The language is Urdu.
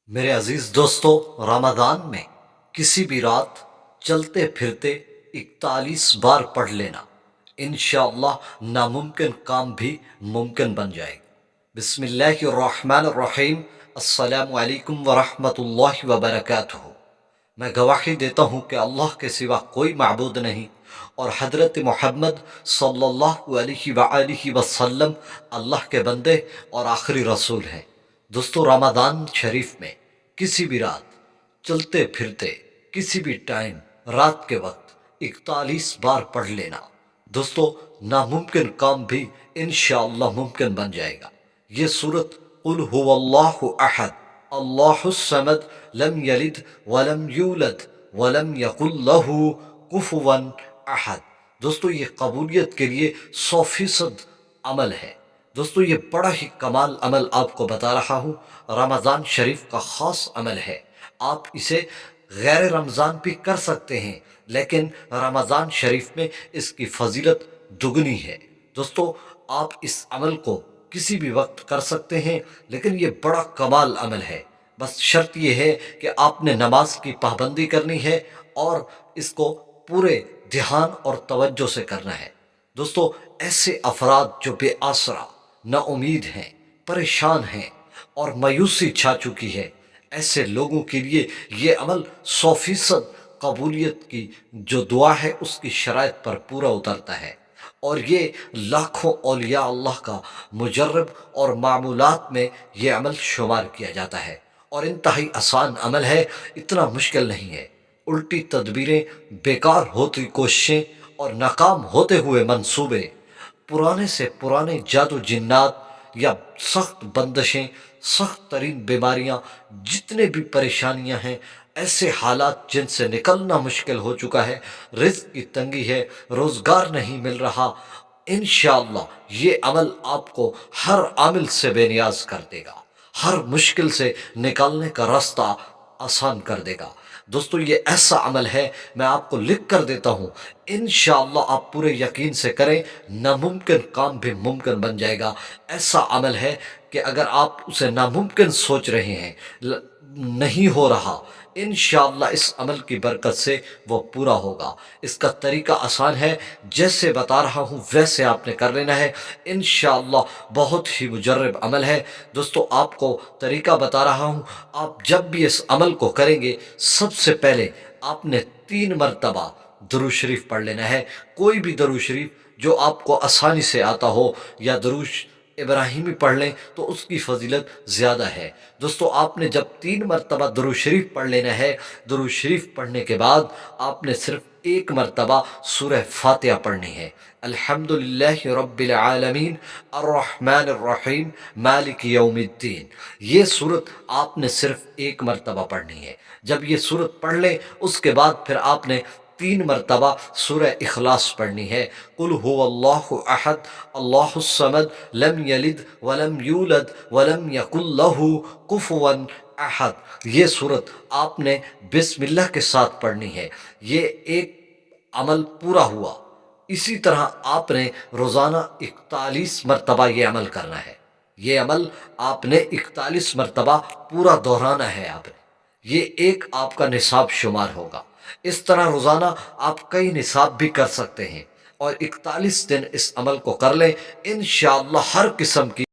میرے عزیز دوستو، رمضان میں کسی بھی رات چلتے پھرتے 41 بار پڑھ لینا، انشاءاللہ ناممکن کام بھی ممکن بن جائے گا۔ بسم اللہ الرحمن الرحیم۔ السلام علیکم ورحمۃ اللہ وبرکاتہ۔ میں گواہی دیتا ہوں کہ اللہ کے سوا کوئی معبود نہیں، اور حضرت محمد صلی اللہ علیہ وآلہ وسلم اللہ کے بندے اور آخری رسول ہیں۔ دوستو، رمضان شریف میں کسی بھی رات چلتے پھرتے کسی بھی ٹائم رات کے وقت 41 بار پڑھ لینا، دوستو ناممکن کام بھی انشاءاللہ ممکن بن جائے گا۔ یہ سورت قل هو اللہ احد اللہ الصمد لم یلد ولم یولد ولم یکن لہ کفوا احد، دوستو یہ قبولیت کے لیے 100% عمل ہے۔ دوستو یہ بڑا ہی کمال عمل آپ کو بتا رہا ہوں، رمضان شریف کا خاص عمل ہے۔ آپ اسے غیر رمضان بھی کر سکتے ہیں، لیکن رمضان شریف میں اس کی فضیلت دگنی ہے۔ دوستو آپ اس عمل کو کسی بھی وقت کر سکتے ہیں، لیکن یہ بڑا کمال عمل ہے۔ بس شرط یہ ہے کہ آپ نے نماز کی پابندی کرنی ہے اور اس کو پورے دھیان اور توجہ سے کرنا ہے۔ دوستو ایسے افراد جو بے آسرا، نا امید ہیں، پریشان ہیں اور مایوسی چھا چکی ہے، ایسے لوگوں کے لیے یہ عمل 100% قبولیت کی جو دعا ہے اس کی شرائط پر پورا اترتا ہے، اور یہ لاکھوں اولیاء اللہ کا مجرب اور معمولات میں یہ عمل شمار کیا جاتا ہے، اور انتہائی آسان عمل ہے، اتنا مشکل نہیں ہے۔ الٹی تدبیریں، بیکار ہوتی کوششیں اور ناکام ہوتے ہوئے منصوبے، پرانے سے پرانے جادو جنات یا سخت بندشیں، سخت ترین بیماریاں، جتنے بھی پریشانیاں ہیں، ایسے حالات جن سے نکلنا مشکل ہو چکا ہے، رزق کی تنگی ہے، روزگار نہیں مل رہا، انشاءاللہ یہ عمل آپ کو ہر عامل سے بے نیاز کر دے گا، ہر مشکل سے نکالنے کا راستہ آسان کر دے گا۔ دوستو یہ ایسا عمل ہے، میں آپ کو لکھ کر دیتا ہوں، انشاءاللہ آپ پورے یقین سے کریں، ناممکن کام بھی ممکن بن جائے گا۔ ایسا عمل ہے کہ اگر آپ اسے ناممکن سوچ رہے ہیں، نہیں ہو رہا، انشاءاللہ اس عمل کی برکت سے وہ پورا ہوگا۔ اس کا طریقہ آسان ہے، جیسے بتا رہا ہوں ویسے آپ نے کر لینا ہے، انشاءاللہ بہت ہی مجرب عمل ہے۔ دوستو آپ کو طریقہ بتا رہا ہوں، آپ جب بھی اس عمل کو کریں گے، سب سے پہلے آپ نے 3 مرتبہ درود شریف پڑھ لینا ہے، کوئی بھی درود شریف جو آپ کو آسانی سے آتا ہو، یا درود ابراہیمی پڑھ لیں تو اس کی فضیلت زیادہ ہے۔ دوستو آپ نے جب 3 مرتبہ درود شریف پڑھ لینا ہے، درود شریف پڑھنے کے بعد آپ نے صرف 1 مرتبہ سورہ فاتحہ پڑھنی ہے۔ الحمدللہ رب العالمین الرحمن الرحیم مالک یوم الدین، یہ صورت آپ نے صرف 1 مرتبہ پڑھنی ہے۔ جب یہ صورت پڑھ لیں، اس کے بعد پھر آپ نے 3 مرتبہ سورہ اخلاص پڑھنی ہے۔ قل هو اللہ احد اللہ الصمد لم یلد ولم یولد ولم یکن لہ کفوا احد، یہ صورت آپ نے بسم اللہ کے ساتھ پڑھنی ہے۔ یہ ایک عمل پورا ہوا۔ اسی طرح آپ نے روزانہ 41 مرتبہ یہ عمل کرنا ہے۔ یہ عمل آپ نے 41 مرتبہ پورا دہرانا ہے آپ نے، یہ ایک آپ کا نصاب شمار ہوگا۔ اس طرح روزانہ آپ کئی نصاب بھی کر سکتے ہیں، اور 41 دن اس عمل کو کر لیں، انشاءاللہ ہر قسم کی